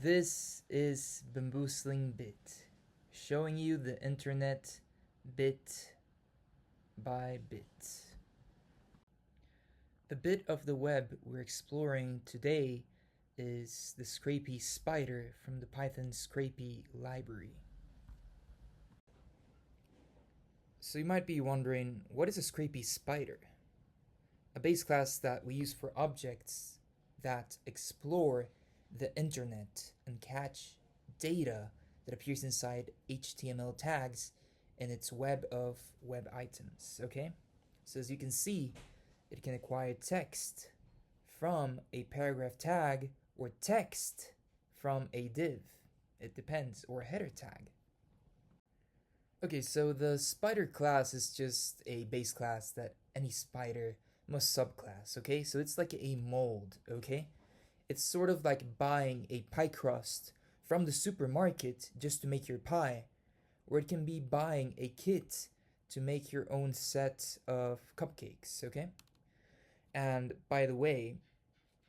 This is Bamboozling Bit, showing you the internet bit by bit. The bit of the web we're exploring today is the scrapy spider from the Python scrapy library. So you might be wondering, what is a scrapy spider? A base class that we use for objects that explore the internet and catch data that appears inside HTML tags in its web of web items, okay? So as you can see, it can acquire text from a paragraph tag or text from a div. It depends, or a header tag. Okay, so the spider class is just a base class that any spider must subclass, okay? So it's like a mold, okay? It's sort of like buying a pie crust from the supermarket just to make your pie, or it can be buying a kit to make your own set of cupcakes, okay? And by the way,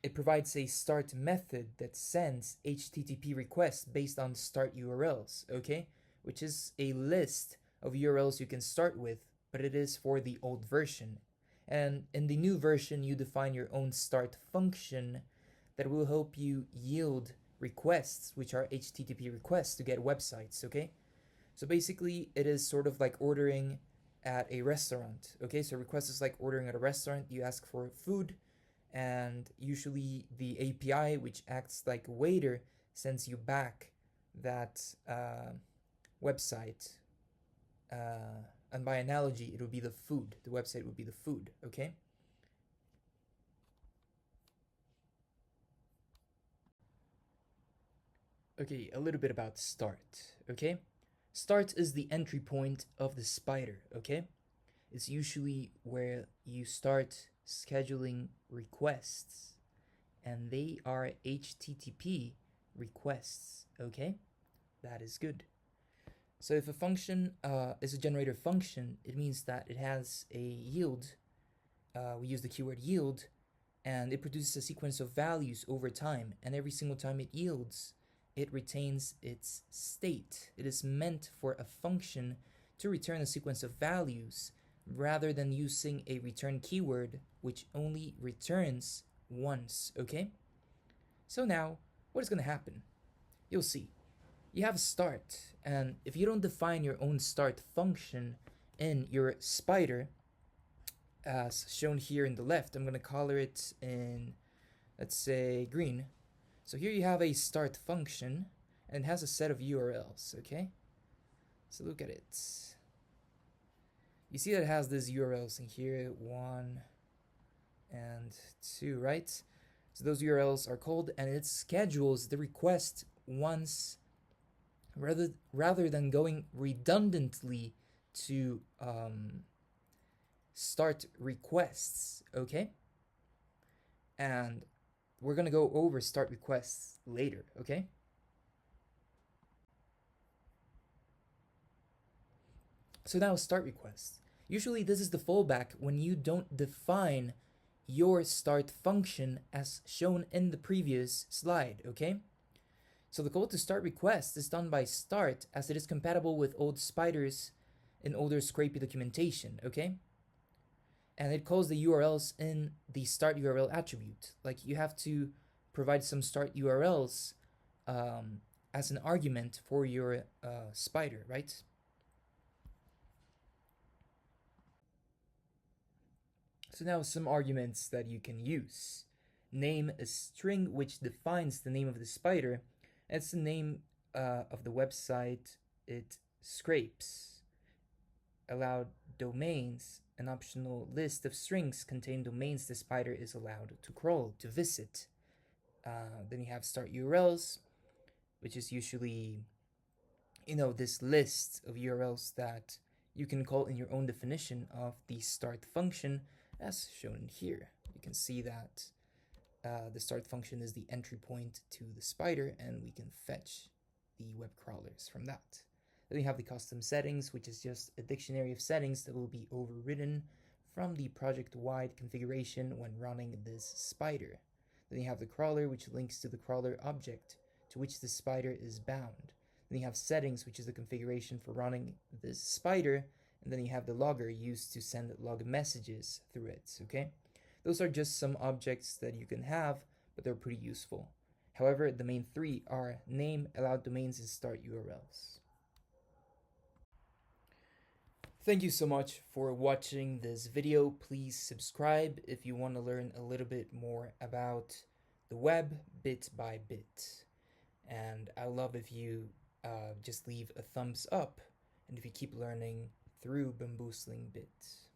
it provides a start method that sends HTTP requests based on start URLs, okay? Which is a list of URLs you can start with, but it is for the old version. And in the new version, you define your own start function that will help you yield requests, which are HTTP requests to get websites, okay? So basically, it is sort of like ordering at a restaurant, okay? So request is like ordering at a restaurant. You ask for food, and usually the API, which acts like a waiter, sends you back that website. And by analogy, it would be the food. The website would be the food, okay? Okay, a little bit about start, okay? Start is the entry point of the spider, okay? It's usually where you start scheduling requests, and they are HTTP requests, okay? That is good. So if a function is a generator function, it means that it has a yield. We use the keyword yield, and it produces a sequence of values over time, and every single time it yields, it retains its state. It is meant for a function to return a sequence of values rather than using a return keyword which only returns once, okay? So now, what is going to happen? You'll see. You have a start, and if you don't define your own start function in your spider, as shown here in the left, I'm going to color it in, let's say, green. So here you have a start function, and it has a set of URLs, okay? So look at it. You see that it has these URLs in here, 1 and 2, right? So those URLs are called, and it schedules the request once, rather than going redundantly to start requests, okay? And we're gonna go over start requests later, okay? So now start requests. Usually this is the fallback when you don't define your start function as shown in the previous slide, okay? So the call to start request is done by start, as it is compatible with old spiders in older scrapy documentation, okay? And it calls the URLs in the start URL attribute. Like, you have to provide some start URLs as an argument for your spider, right? So now some arguments that you can use. Name a string which defines the name of the spider. It's the name of the website it scrapes. Allowed domains. An optional list of strings contain domains the spider is allowed to crawl, to visit. Then you have start URLs, which is usually, this list of URLs that you can call in your own definition of the start function, as shown here. You can see that the start function is the entry point to the spider, and we can fetch the web crawlers from that. Then we have the custom settings, which is just a dictionary of settings that will be overridden from the project-wide configuration when running this spider. Then you have the crawler, which links to the crawler object to which the spider is bound. Then you have settings, which is the configuration for running this spider, and then you have the logger used to send log messages through it, okay? Those are just some objects that you can have, but they're pretty useful. However, the main three are name, allowed domains, and start URLs. Thank you so much for watching this video. Please subscribe if you want to learn a little bit more about the web bit by bit. And I love if you just leave a thumbs up and if you keep learning through Bamboozling Bits.